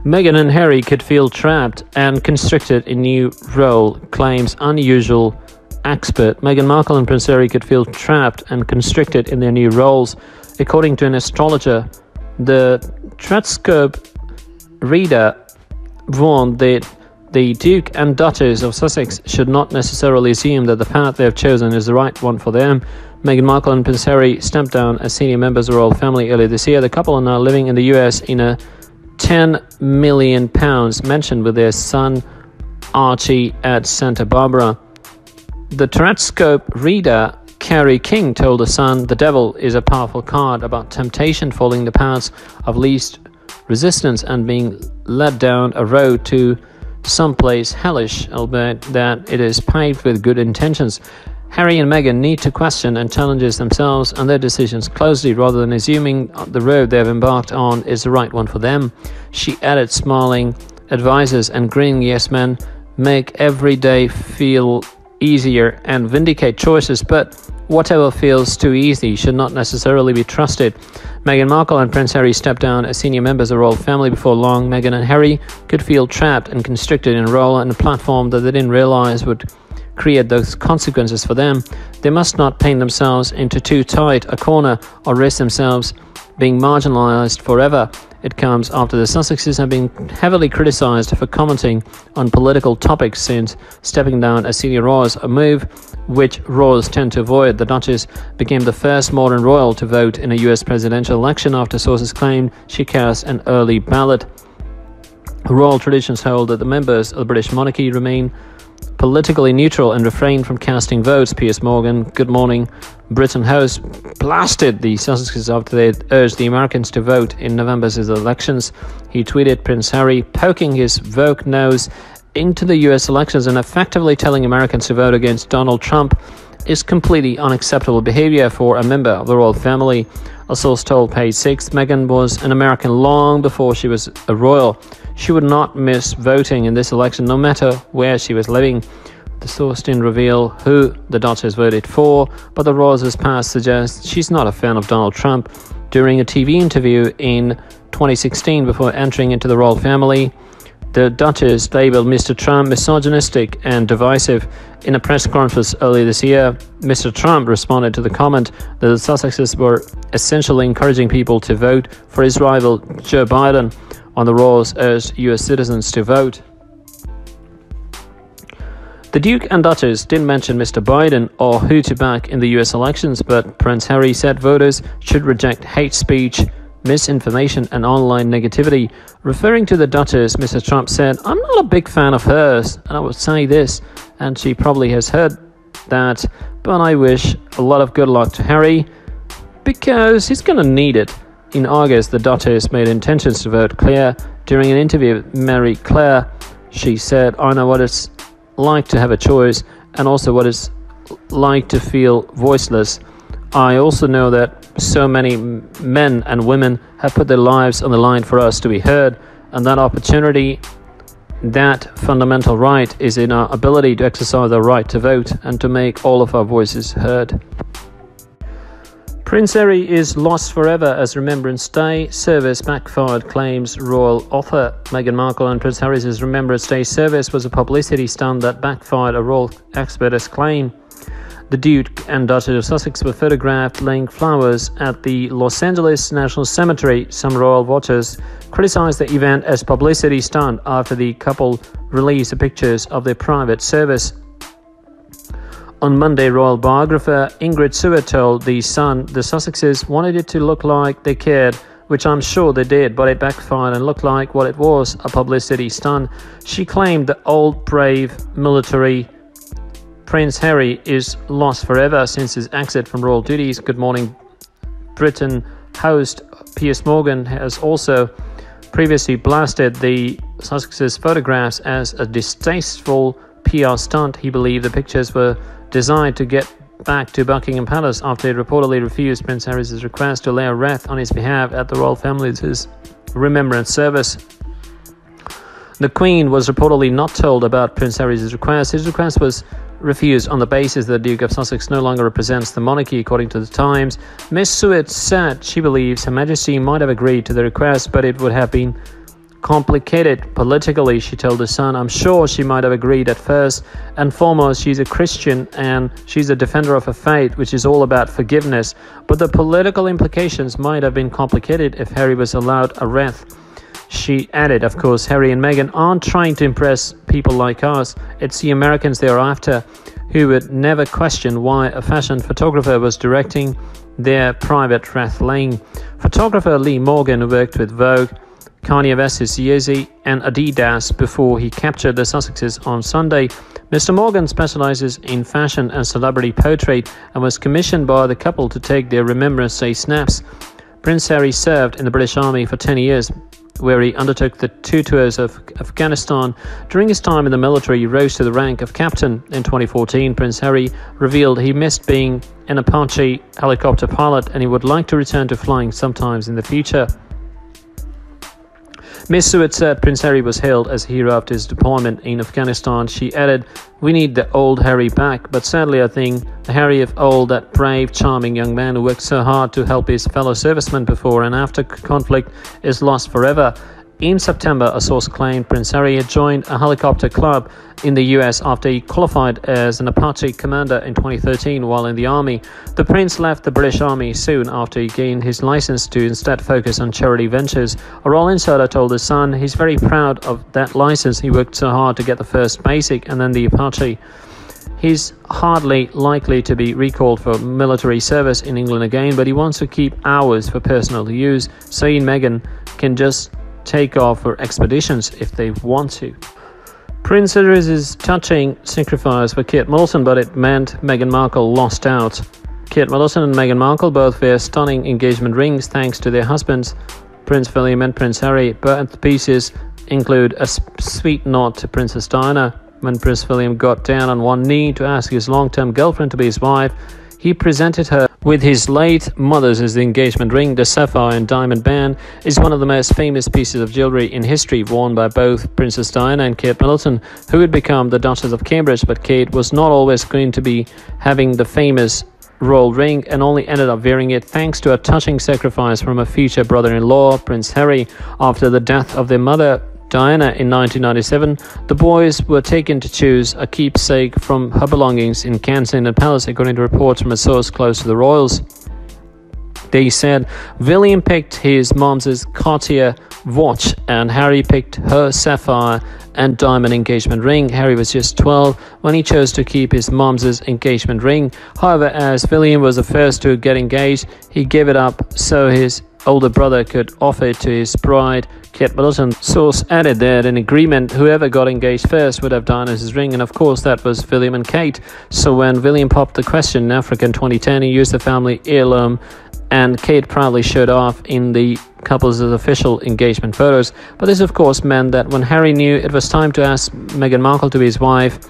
Meghan and Harry could feel trapped and constricted in new role, claims unusual expert. Meghan Markle and Prince Harry could feel trapped and constricted in their new roles. According to an astrologer, the Tretscope reader warned that the Duke and Duchess of Sussex should not necessarily assume that the path they have chosen is the right one for them. Meghan Markle and Prince Harry stepped down as senior members of the royal family earlier this year. The couple are now living in the US in a £10 million mansion with their son Archie at Santa Barbara. The Tretscope reader Carrie King told The Sun, "The devil is a powerful card about temptation, following the paths of least resistance and being led down a road to someplace hellish, albeit that it is paved with good intentions. Harry and Meghan need to question and challenge themselves and their decisions closely rather than assuming the road they have embarked on is the right one for them," she added, smiling. "Advisors and grinning yes men make every day feel easier and vindicate choices, but whatever feels too easy should not necessarily be trusted." Meghan Markle and Prince Harry stepped down as senior members of the royal family. Before long, Meghan and Harry could feel trapped and constricted in a role and a platform that they didn't realize would create those consequences for them. They must not paint themselves into too tight a corner or risk themselves being marginalized forever. It comes after the Sussexes have been heavily criticized for commenting on political topics since stepping down as senior royals, a move which royals tend to avoid. The Duchess became the first modern royal to vote in a US presidential election after sources claimed she cast an early ballot. Royal traditions hold that the members of the British monarchy remain politically neutral and refrain from casting votes. Piers Morgan, Good Morning Britain host, blasted the Sussexes after they urged the Americans to vote in November's elections. He tweeted, "Prince Harry poking his woke nose into the US elections and effectively telling Americans to vote against Donald Trump is completely unacceptable behavior for a member of the royal family." A source told Page 6, Meghan was an American long before she was a royal. She would not miss voting in this election no matter where she was living. The source didn't reveal who the Duchess voted for, but the royals' past suggests she's not a fan of Donald Trump. During a TV interview in 2016 before entering into the royal family, the Duchess labeled Mr. Trump misogynistic and divisive. In a press conference earlier this year, Mr. Trump responded to the comment that the Sussexes were essentially encouraging people to vote for his rival Joe Biden. On the royals urged US citizens to vote. The Duke and Duchess didn't mention Mr. Biden or who to back in the US elections, but Prince Harry said voters should reject hate speech, misinformation and online negativity. Referring to the Duchess, Mr. Trump said, "I'm not a big fan of hers, and I would say this, and she probably has heard that, but I wish a lot of good luck to Harry because he's gonna need it." In August, the Duchess made intentions to vote clear. During an interview with Marie Claire, she said, "I know what it's like to have a choice and also what it's like to feel voiceless. I also know that so many men and women have put their lives on the line for us to be heard, and that opportunity, that fundamental right, is in our ability to exercise our right to vote and to make all of our voices heard." Prince Harry is lost forever as Remembrance Day service backfired, claims royal author. Meghan Markle and Prince Harry's Remembrance Day service was a publicity stunt that backfired, a royal expert has claimed. The Duke and Duchess of Sussex were photographed laying flowers at the Los Angeles National Cemetery. Some royal watchers criticized the event as publicity stunt after the couple released pictures of their private service. On Monday, royal biographer Ingrid Seward told The Sun the Sussexes wanted it to look like they cared, which I'm sure they did, but it backfired and looked like what it was, a publicity stunt. She claimed the old brave military Prince Harry is lost forever since his exit from royal duties. Good Morning Britain host Piers Morgan has also previously blasted the Sussexes' photographs as a distasteful PR stunt. He believed the pictures were designed to get back to Buckingham Palace after it reportedly refused Prince Harry's request to lay a wreath on his behalf at the royal family's remembrance service. The Queen was reportedly not told about Prince Harry's request. His request was refused on the basis that the Duke of Sussex no longer represents the monarchy, according to the Times. Miss Seward said she believes Her Majesty might have agreed to the request, but it would have been complicated politically, she told The Sun. I'm sure she might have agreed at first and foremost. She's a Christian and she's a defender of her faith, which is all about forgiveness. But the political implications might have been complicated if Harry was allowed a wreath. She added, of course, Harry and Meghan aren't trying to impress people like us. It's the Americans they're after, who would never question why a fashion photographer was directing their private wreath-laying. Photographer Lee Morgan, who worked with Vogue, Kanye West's Yeezy and Adidas before he captured the Sussexes on Sunday. Mr. Morgan specializes in fashion and celebrity portrait and was commissioned by the couple to take their Remembrance Day snaps. Prince Harry served in the British Army for 10 years, where he undertook the 2 tours of Afghanistan. During his time in the military, he rose to the rank of captain. In 2014, Prince Harry revealed he missed being an Apache helicopter pilot and he would like to return to flying sometimes in the future. Miss Seward said Prince Harry was hailed as a hero after his deployment in Afghanistan. She added, "We need the old Harry back, but sadly I think the Harry of old, that brave, charming young man who worked so hard to help his fellow servicemen before and after conflict, is lost forever." In September, a source claimed Prince Harry had joined a helicopter club in the US after he qualified as an Apache commander in 2013 while in the army. The prince left the British Army soon after he gained his license to instead focus on charity ventures. A Royal insider told The Sun he's very proud of that license. He worked so hard to get the first basic and then the Apache. He's hardly likely to be recalled for military service in England again, but he wants to keep hours for personal use, so he and Meghan can just take off for expeditions if they want to. Prince Harry's touching sacrifice for Kate Middleton, but it meant Meghan Markle lost out. Kate Middleton and Meghan Markle both wear stunning engagement rings thanks to their husbands, Prince William and Prince Harry. Both pieces include a sweet nod to Princess Diana. When Prince William got down on one knee to ask his long-term girlfriend to be his wife, he presented her with his late mother's as the engagement ring. The sapphire and diamond band is one of the most famous pieces of jewellery in history, worn by both Princess Diana and Kate Middleton, who would become the Duchess of Cambridge. But Kate was not always going to be having the famous royal ring and only ended up wearing it thanks to a touching sacrifice from a future brother-in-law, Prince Harry. After the death of their mother, Diana, in 1997, the boys were taken to choose a keepsake from her belongings in Kensington Palace, according to reports from a source close to the royals. They said William picked his mom's Cartier watch and Harry picked her sapphire and diamond engagement ring. Harry was just 12 when he chose to keep his mom's engagement ring. However, as William was the first to get engaged, he gave it up so his older brother could offer it to his bride, Kate Middleton. Source added that in agreement, whoever got engaged first would have Diana's ring, and of course that was William and Kate. So when William popped the question in Africa in 2010, he used the family heirloom, and Kate proudly showed off in the couple's official engagement photos. But this of course meant that when Harry knew it was time to ask Meghan Markle to be his wife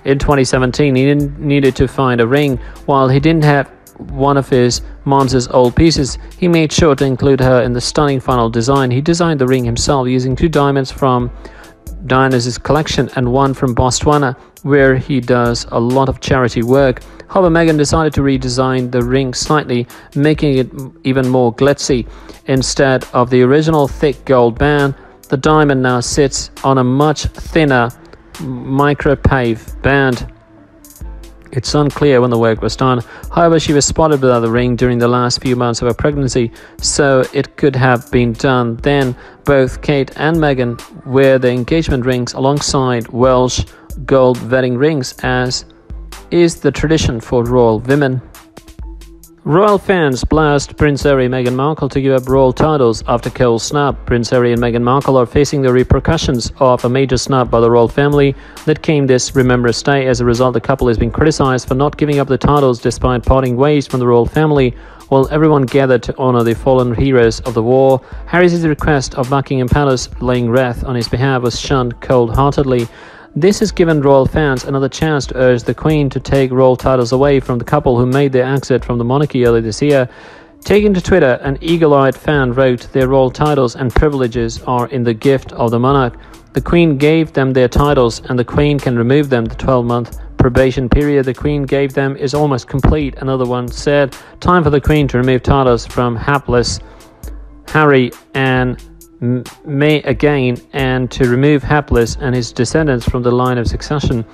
in 2017, he needed to find a ring. While he didn't have one of his mom's old pieces, he made sure to include her in the stunning final design. He designed the ring himself using 2 diamonds from Diana's collection and one from Botswana, where he does a lot of charity work. However, Meghan decided to redesign the ring slightly, making it even more glitzy. Instead of the original thick gold band, the diamond now sits on a much thinner micropave band. It's unclear when the work was done. However, she was spotted without the ring during the last few months of her pregnancy, so it could have been done then. Both Kate and Meghan wear their engagement rings alongside Welsh gold wedding rings, as is the tradition for royal women. Royal fans blast Prince Harry and Meghan Markle to give up royal titles after Cole's snub. Prince Harry and Meghan Markle are facing the repercussions of a major snub by the royal family that came this Remembrance Day. As a result, the couple has been criticized for not giving up the titles despite parting ways from the royal family, while everyone gathered to honor the fallen heroes of the war. Harry's request of Buckingham Palace laying wreath on his behalf was shunned cold-heartedly. This has given royal fans another chance to urge the Queen to take royal titles away from the couple who made their exit from the monarchy earlier this year. Taking to Twitter, an eagle-eyed fan wrote, "Their royal titles and privileges are in the gift of the monarch. The Queen gave them their titles and the Queen can remove them. The 12-month probation period the Queen gave them is almost complete." Another one said, "Time for the Queen to remove titles from hapless Harry and may again and to remove hapless and his descendants from the line of succession.